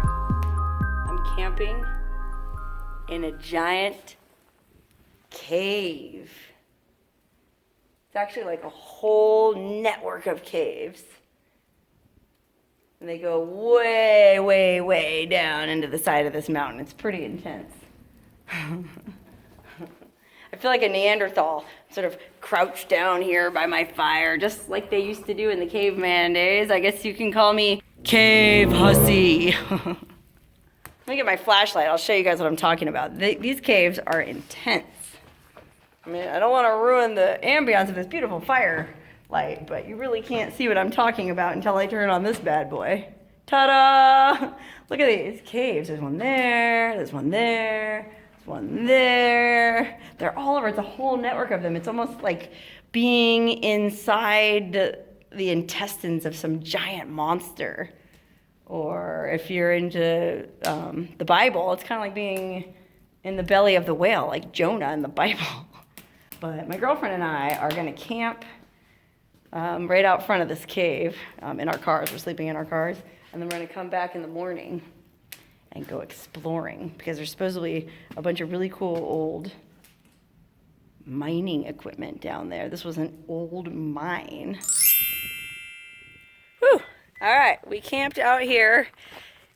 I'm camping in a giant cave. It's actually like a whole network of caves. And they go way, way, way down into the side of this mountain. It's pretty intense. I feel like a Neanderthal, sort of crouched down here by my fire, just like they used to do in the caveman days. I guess you can call me Cave Hussy. Let me get my flashlight. I'll show you guys what I'm talking about. These caves are intense. I mean, I don't want to ruin the ambiance of this beautiful fire light, but you really can't see what I'm talking about until I turn on this bad boy. Ta-da! Look at these caves. There's one there, there's one there, there's one there. They're all over. It's a whole network of them. It's almost like being inside the intestines of some giant monster. Or if you're into the Bible, it's kind of like being in the belly of the whale, like Jonah in the Bible. But my girlfriend and I are going to camp right out front of this cave in our cars. We're sleeping in our cars. And then we're going to come back in the morning and go exploring because there's supposedly a bunch of really cool old mining equipment down there. This was an old mine. Whew. All right, we camped out here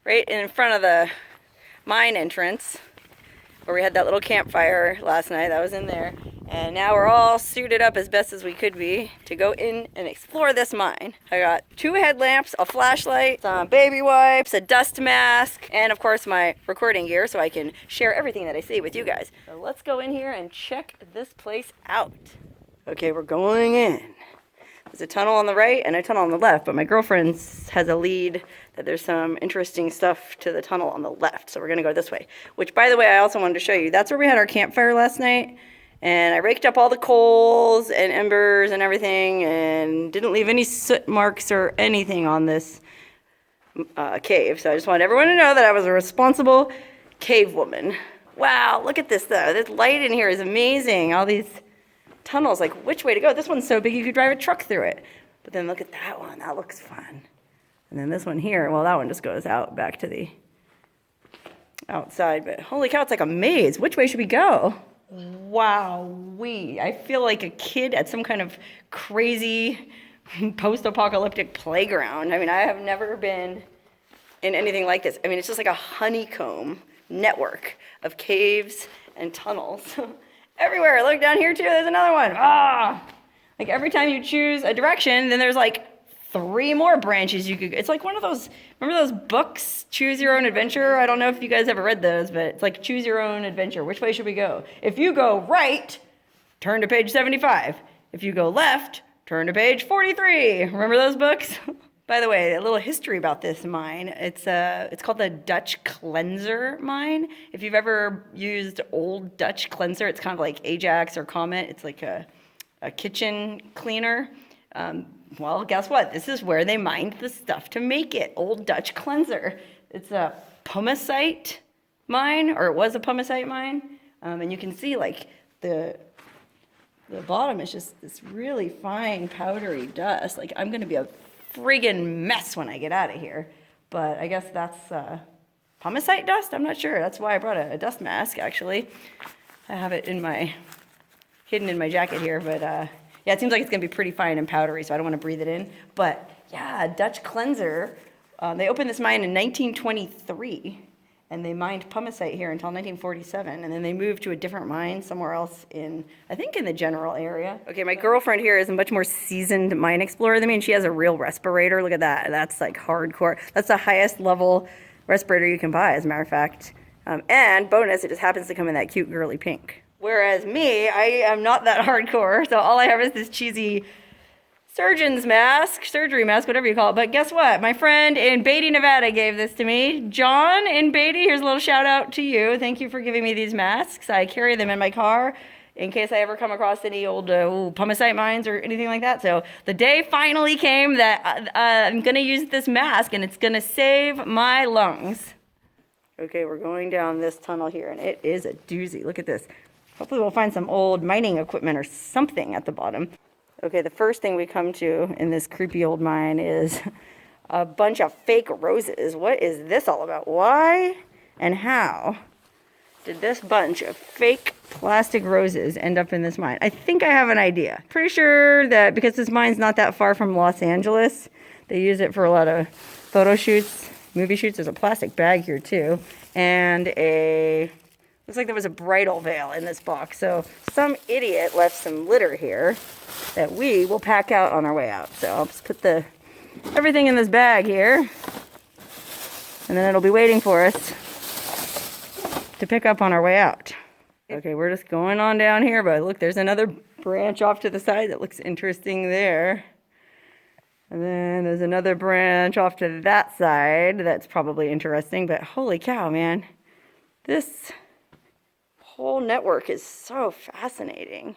right in front of the mine entrance where we had that little campfire last night. That was in there. And now we're all suited up as best as we could be to go in and explore this mine. I got 2 headlamps, a flashlight, some baby wipes, a dust mask, and of course my recording gear so I can share everything that I see with you guys. So let's go in here and check this place out. Okay, we're going in. There's a tunnel on the right and a tunnel on the left, but my girlfriend has a lead that there's some interesting stuff to the tunnel on the left. So we're gonna go this way, which by the way, I also wanted to show you. That's where we had our campfire last night. And I raked up all the coals and embers and everything and didn't leave any soot marks or anything on this cave. So I just wanted everyone to know that I was a responsible cave woman. Wow, look at this though. This light in here is amazing. All these tunnels, like which way to go? This one's so big you could drive a truck through it. But then look at that one. That looks fun. And then this one here, well, that one just goes out back to the outside. But holy cow, it's like a maze. Which way should we go? Wow-wee. I feel like a kid at some kind of crazy post-apocalyptic playground. I mean, I have never been in anything like this. I mean, it's just like a honeycomb network of caves and tunnels. Everywhere. Look down here too. There's another one. Ah! Like every time you choose a direction, then there's like 3 more branches you could. It's like one of those. Remember those books, Choose Your Own Adventure? I don't know if you guys ever read those, but it's like Choose Your Own Adventure. Which way should we go? If you go right, turn to page 75. If you go left, turn to page 43. Remember those books? By the way, a little history about this mine. It's called the Dutch cleanser mine. If you've ever used old Dutch cleanser, it's kind of like Ajax or Comet. It's like a kitchen cleaner. Well, guess what? This is where they mined the stuff to make it. Old Dutch cleanser. It's a pumicite mine, or it was a pumicite mine. And you can see like the bottom is just this really fine powdery dust. Like I'm gonna be a friggin' mess when I get out of here. But I guess that's pumicite dust? I'm not sure. That's why I brought a dust mask, actually. I have it hidden in my jacket here, but yeah, it seems like it's gonna be pretty fine and powdery, so I don't wanna breathe it in. But yeah, Dutch cleanser. They opened this mine in 1923, and they mined pumicite here until 1947, and then they moved to a different mine somewhere else I think in the general area. Okay, my girlfriend here is a much more seasoned mine explorer than me, and she has a real respirator. Look at that, that's like hardcore. That's the highest level respirator you can buy, as a matter of fact. And bonus, it just happens to come in that cute girly pink. Whereas me, I am not that hardcore, so all I have is this cheesy surgery mask, whatever you call it. But guess what? My friend in Beatty, Nevada gave this to me. John in Beatty, here's a little shout out to you. Thank you for giving me these masks. I carry them in my car in case I ever come across any old pumicite mines or anything like that. So the day finally came that I'm gonna use this mask and it's gonna save my lungs. Okay, we're going down this tunnel here and it is a doozy. Look at this. Hopefully we'll find some old mining equipment or something at the bottom. Okay, the first thing we come to in this creepy old mine is a bunch of fake roses. What is this all about? Why and how did this bunch of fake plastic roses end up in this mine? I think I have an idea. Pretty sure that because this mine's not that far from Los Angeles, they use it for a lot of photo shoots, movie shoots. There's a plastic bag here too, and looks like there was a bridal veil in this box. So some idiot left some litter here that we will pack out on our way out. So I'll just put everything in this bag here, and then it'll be waiting for us to pick up on our way out. Okay, we're just going on down here, but look, there's another branch off to the side that looks interesting there. And then there's another branch off to that side that's probably interesting, but holy cow, man. This whole network is so fascinating.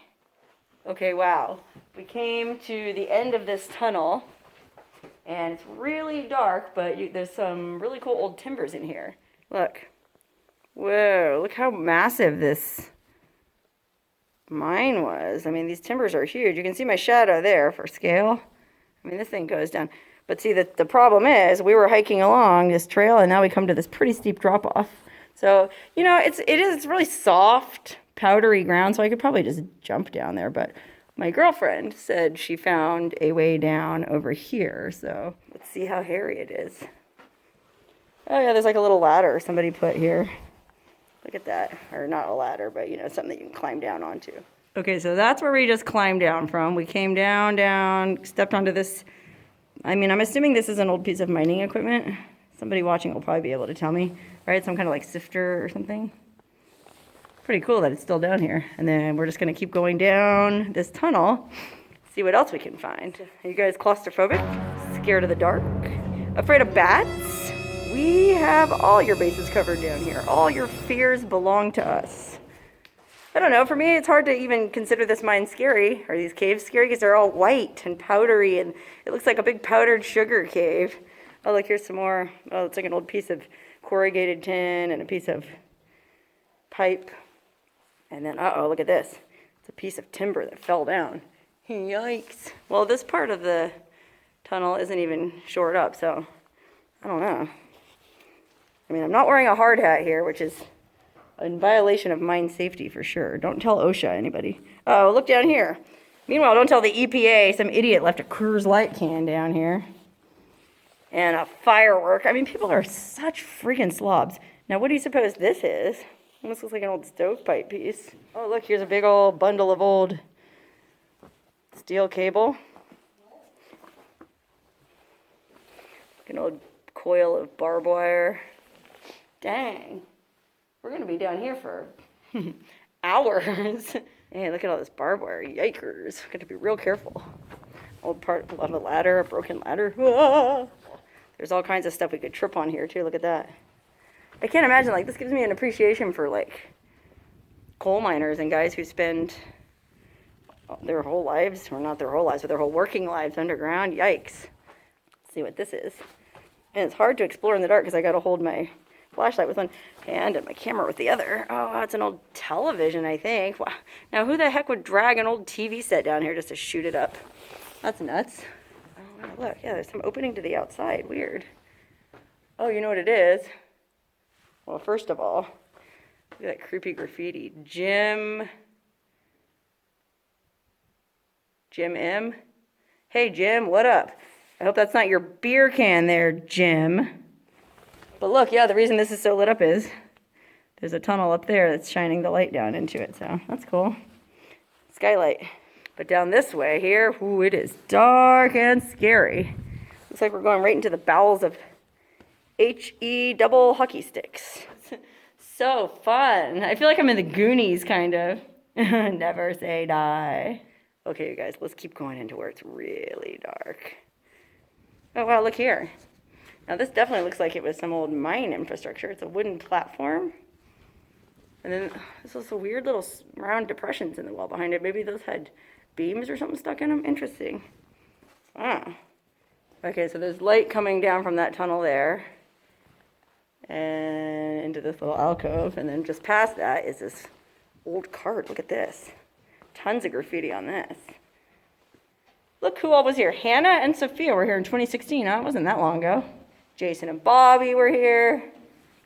Okay, wow. We came to the end of this tunnel, and it's really dark, but there's some really cool old timbers in here. Look. Whoa, look how massive this mine was. I mean, these timbers are huge. You can see my shadow there for scale. I mean, this thing goes down. But see, the problem is we were hiking along this trail, and now we come to this pretty steep drop-off. So, you know, it's really soft, powdery ground, so I could probably just jump down there. But my girlfriend said she found a way down over here. So let's see how hairy it is. Oh, yeah, there's like a little ladder somebody put here. Look at that. Or not a ladder, but, you know, something that you can climb down onto. Okay, so that's where we just climbed down from. We came down, stepped onto this. I mean, I'm assuming this is an old piece of mining equipment. Somebody watching will probably be able to tell me, right? Some kind of like sifter or something. Pretty cool that it's still down here. And then we're just going to keep going down this tunnel, see what else we can find. Are you guys claustrophobic? Scared of the dark? Afraid of bats? We have all your bases covered down here. All your fears belong to us. I don't know, for me it's hard to even consider this mine scary, or these caves scary, because they're all white and powdery, and it looks like a big powdered sugar cave. Oh, look, here's some more. Oh, it's like an old piece of corrugated tin and a piece of pipe. And then, uh-oh, look at this. It's a piece of timber that fell down. Yikes. Well, this part of the tunnel isn't even shored up, so I don't know. I mean, I'm not wearing a hard hat here, which is in violation of mine safety for sure. Don't tell OSHA, anybody. Oh, look down here. Meanwhile, don't tell the EPA. Some idiot left a Coors Light can down here. And a firework. I mean, people are such freaking slobs. Now, what do you suppose this is? Almost looks like an old stovepipe piece. Oh, look, here's a big old bundle of old steel cable. An old coil of barbed wire. Dang. We're going to be down here for hours. Hey, look at all this barbed wire. Yikers. Got to be real careful. Old part of a ladder, a broken ladder. Ah! There's all kinds of stuff we could trip on here, too. Look at that. I can't imagine, like, this gives me an appreciation for, like, coal miners and guys who spend their whole lives, or not their whole lives, but their whole working lives underground. Yikes. Let's see what this is. And it's hard to explore in the dark because I got to hold my flashlight with one hand and my camera with the other. Oh, it's an old television, I think. Wow. Now, who the heck would drag an old TV set down here just to shoot it up? That's nuts. Oh, wow, look. Yeah, there's some opening to the outside. Weird. Oh, you know what it is? Well, first of all, look at that creepy graffiti. Jim M? Hey, Jim, what up? I hope that's not your beer can there, Jim. But look, yeah, the reason this is so lit up is there's a tunnel up there that's shining the light down into it, so that's cool. Skylight. But down this way here, ooh, it is dark and scary. Looks like we're going right into the bowels of HE double hockey sticks. So fun. I feel like I'm in the Goonies, kind of. Never say die. Okay, you guys, let's keep going into where it's really dark. Oh, wow, look here. Now, this definitely looks like it was some old mine infrastructure. It's a wooden platform. And then there's also weird little round depressions in the wall behind it. Maybe those had beams or something stuck in them. Interesting. Ah. Okay, so there's light coming down from that tunnel there. And into this little alcove. And then just past that is this old cart. Look at this. Tons of graffiti on this. Look who all was here. Hannah and Sophia were here in 2016. Huh? It wasn't that long ago. Jason and Bobby were here.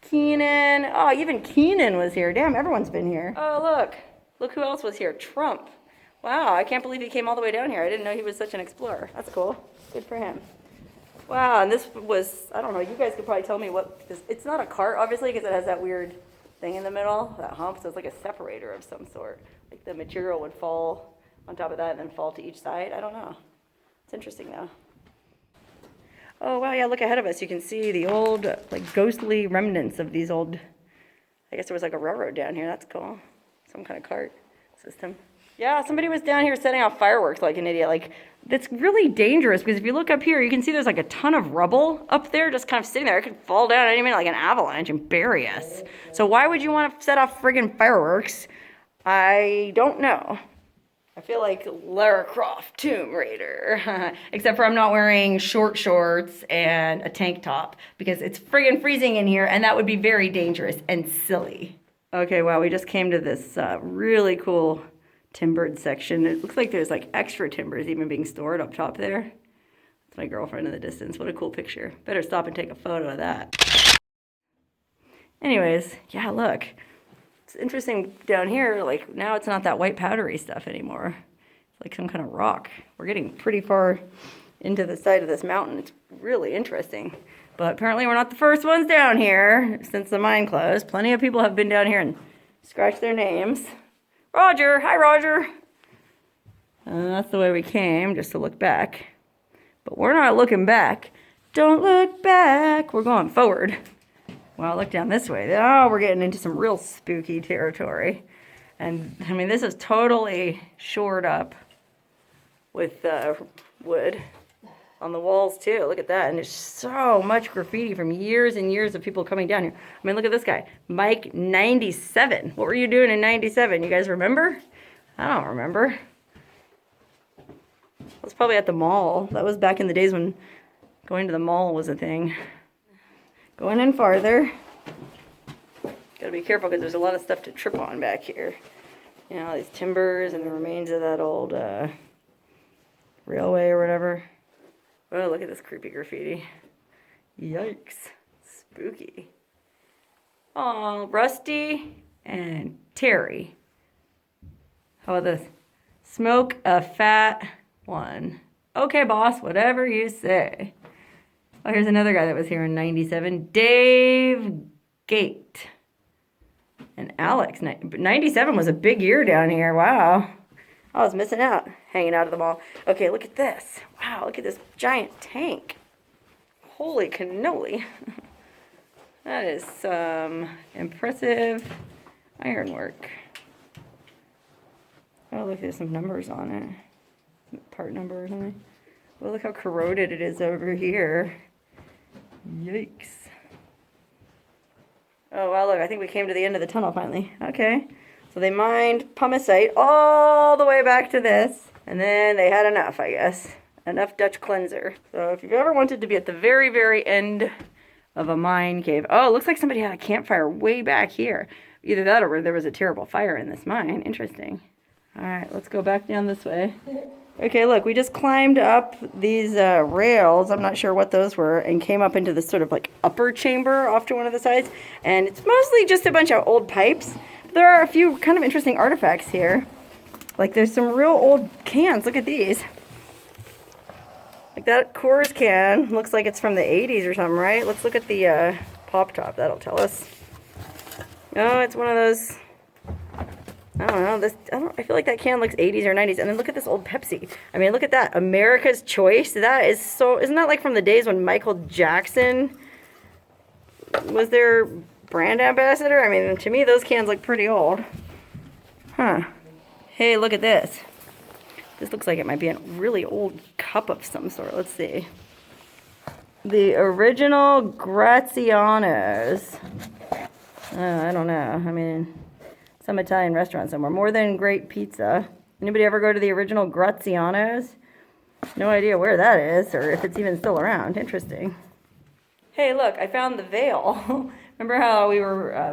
Keenan. Oh, even Keenan was here. Damn, everyone's been here. Oh, look. Look who else was here. Trump. Wow, I can't believe he came all the way down here. I didn't know he was such an explorer. That's cool. Good for him. Wow, and this was, I don't know, you guys could probably tell me what this, it's not a cart, obviously, because it has that weird thing in the middle, that hump, so it's like a separator of some sort. Like the material would fall on top of that and then fall to each side. I don't know. It's interesting, though. Oh, wow, yeah, look ahead of us. You can see the old, like, ghostly remnants of these old, I guess there was like a railroad down here. That's cool. Some kind of cart system. Yeah, somebody was down here setting off fireworks like an idiot. Like, that's really dangerous because if you look up here, you can see there's like a ton of rubble up there just kind of sitting there. It could fall down any minute like an avalanche and bury us. So why would you want to set off friggin' fireworks? I don't know. I feel like Lara Croft, Tomb Raider. Except for I'm not wearing short shorts and a tank top because it's friggin' freezing in here and that would be very dangerous and silly. Okay, wow, we just came to this really cool timbered section. It looks like there's like extra timbers even being stored up top there. That's my girlfriend in the distance. What a cool picture. Better stop and take a photo of that. Anyways, yeah, look. It's interesting down here, like now it's not that white powdery stuff anymore. It's like some kind of rock. We're getting pretty far into the side of this mountain. It's really interesting. But apparently we're not the first ones down here since the mine closed. Plenty of people have been down here and scratched their names. Roger, hi Roger. That's the way we came, just to look back. But we're not looking back. Don't look back. We're going forward. Well, look down this way. Oh, we're getting into some real spooky territory. And, I mean, this is totally shored up with wood on the walls, too. Look at that. And there's so much graffiti from years and years of people coming down here. I mean, look at this guy. Mike 97. What were you doing in 97? You guys remember? I don't remember. I was probably at the mall. That was back in the days when going to the mall was a thing. Going in farther. Gotta be careful because there's a lot of stuff to trip on back here. You know, these timbers and the remains of that old railway or whatever. Oh, look at this creepy graffiti. Yikes. Spooky. Oh, Rusty and Terry. How about this? Smoke a fat one. Okay, boss, whatever you say. Oh, here's another guy that was here in 97. Dave Gate. And Alex. 97 was a big year down here. Wow. I was missing out, hanging out at the mall. Okay, look at this. Wow, look at this giant tank. Holy cannoli. That is some impressive ironwork. Oh, look, there's some numbers on it. Part number or something. Well, look how corroded it is over here. Yikes. Oh, wow, look, I think we came to the end of the tunnel finally. Okay. So they mined pumicite all the way back to this. And then they had enough, I guess. Enough Dutch cleanser. So if you've ever wanted to be at the very, very end of a mine cave. Oh, it looks like somebody had a campfire way back here. Either that or there was a terrible fire in this mine. Interesting. All right, let's go back down this way. Okay, look, we just climbed up these rails, I'm not sure what those were, and came up into this sort of like upper chamber off to one of the sides. And it's mostly just a bunch of old pipes. There are a few kind of interesting artifacts here. Like there's some real old cans, look at these. Like that Coors can, looks like it's from the 80s or something, right? Let's look at the pop top, that'll tell us. No, it's one of those... I don't know. I feel like that can looks 80s or 90s. And then look at this old Pepsi. I mean, look at that. America's Choice. That is so... Isn't that like from the days when Michael Jackson was their brand ambassador? I mean, to me, those cans look pretty old. Huh. Hey, look at this. This looks like it might be a really old cup of some sort. Let's see. The original Graziano's. I don't know. I mean... some Italian restaurant somewhere. More Than Great Pizza. Anybody ever go to the original Graziano's? No idea where that is or if it's even still around. Interesting. Hey, look, I found the veil. Remember how we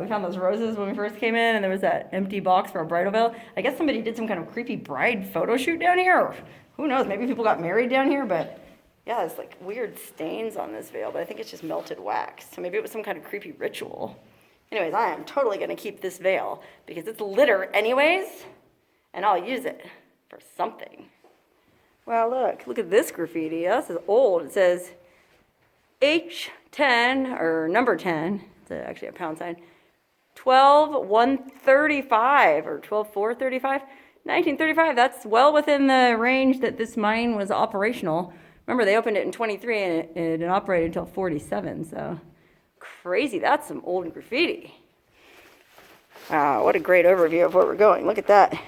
found those roses when we first came in and there was that empty box for a bridal veil? I guess somebody did some kind of creepy bride photo shoot down here. Or Who knows, maybe people got married down here, but yeah, there's like weird stains on this veil, but I think it's just melted wax. So maybe it was some kind of creepy ritual. Anyways, I am totally gonna keep this veil because it's litter anyways, and I'll use it for something. Well, look at this graffiti. This is old. It says H10, or number 10, it's actually a pound sign, 12-135, or 12-4-35, 1935. That's well within the range that this mine was operational. Remember, they opened it in 23 and it operated until 47, so crazy. That's some old graffiti. Wow, what a great overview of where we're going. Look at that.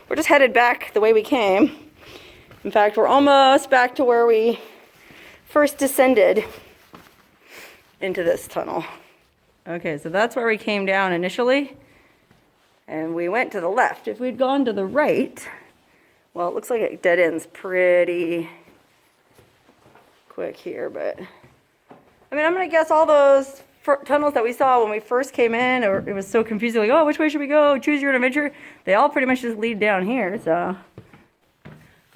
We're just headed back the way we came. In fact, we're almost back to where we first descended into this tunnel. Okay, so that's where we came down initially, and we went to the left. If we'd gone to the right, well, it looks like it dead ends pretty quick here, but I mean, I'm gonna guess all those tunnels that we saw when we first came in, or it was so confusing, like, oh, which way should we go? Choose your own adventure. They all pretty much just lead down here, so.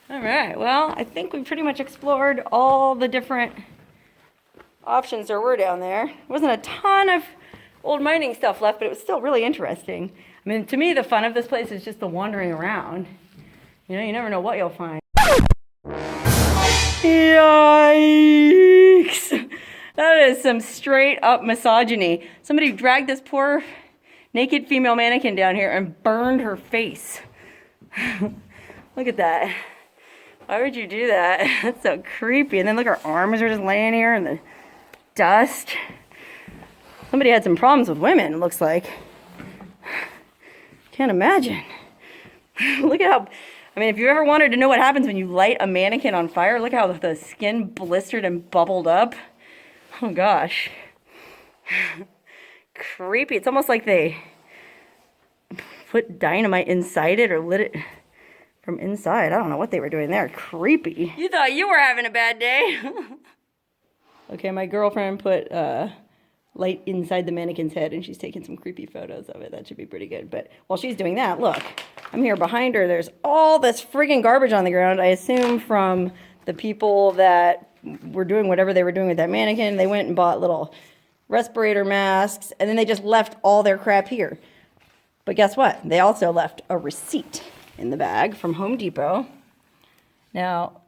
All right, well, I think we pretty much explored all the different options there were down there. There wasn't a ton of old mining stuff left, but it was still really interesting. I mean, to me, the fun of this place is just the wandering around. You know, you never know what you'll find. Yikes! That is some straight up misogyny. Somebody dragged this poor naked female mannequin down here and burned her face. Look at that. Why would you do that? That's so creepy. And then look, her arms are just laying here in the dust. Somebody had some problems with women, it looks like. Can't imagine. Look at how, I mean, if you ever wanted to know what happens when you light a mannequin on fire, look how the skin blistered and bubbled up. Oh gosh. Creepy. It's almost like they put dynamite inside it or lit it from inside. I don't know what they were doing there. Creepy. You thought you were having a bad day. Okay, my girlfriend put light inside the mannequin's head and she's taking some creepy photos of it. That should be pretty good. But while she's doing that, look, I'm here behind her. There's all this friggin' garbage on the ground. I assume from the people that were doing whatever they were doing with that mannequin. They went and bought little respirator masks and then they just left all their crap here. But guess what? They also left a receipt in the bag from Home Depot. Now,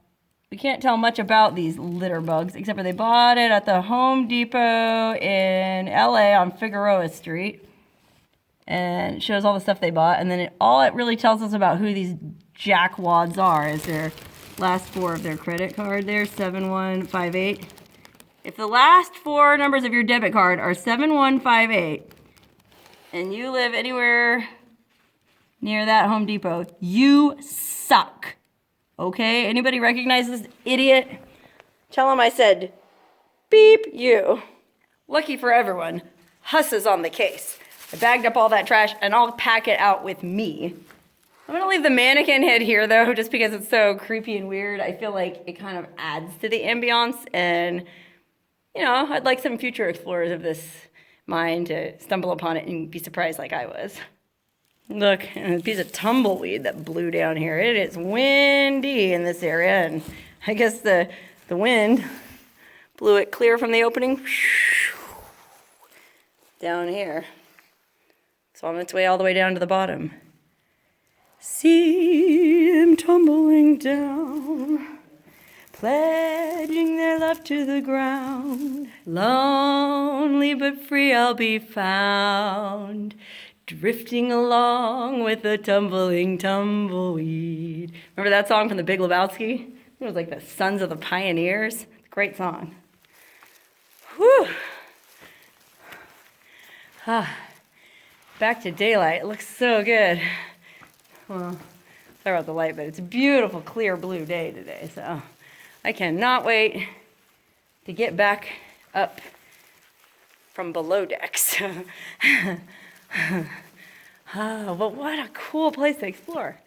we can't tell much about these litter bugs, except for they bought it at the Home Depot in LA on Figueroa Street. And it shows all the stuff they bought. And then all it really tells us about who these jackwads are is their last four of their credit card there, 7158. If the last four numbers of your debit card are 7158, and you live anywhere near that Home Depot, you suck. Okay? Anybody recognize this idiot? Tell him I said, beep you. Lucky for everyone, Huss is on the case. I bagged up all that trash and I'll pack it out with me. I'm gonna leave the mannequin head here though, just because it's so creepy and weird. I feel like it kind of adds to the ambiance, and you know, I'd like some future explorers of this mine to stumble upon it and be surprised like I was. Look, a piece of tumbleweed that blew down here. It is windy in this area, and I guess the wind blew it clear from the opening down here. It's on its way all the way down to the bottom. See them tumbling down, pledging their love to the ground. Lonely but free I'll be found, drifting along with the tumbling tumbleweed. Remember that song from The Big Lebowski? It was like the Sons of the Pioneers. Great song. Whew. Back to daylight. It looks so good. Well, sorry about the light, but it's a beautiful, clear blue day today, so I cannot wait to get back up from below decks. But what a cool place to explore.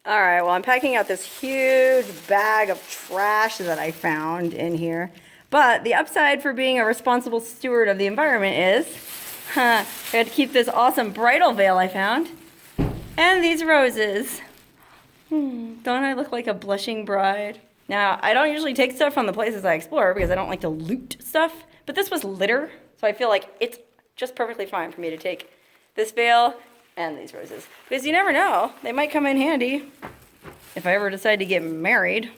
All right, well, I'm packing out this huge bag of trash that I found in here. But the upside for being a responsible steward of the environment is I had to keep this awesome bridal veil I found. And these roses. Don't I look like a blushing bride? Now, I don't usually take stuff from the places I explore because I don't like to loot stuff, but this was litter, so I feel like it's just perfectly fine for me to take this veil and these roses. Because you never know, they might come in handy if I ever decide to get married.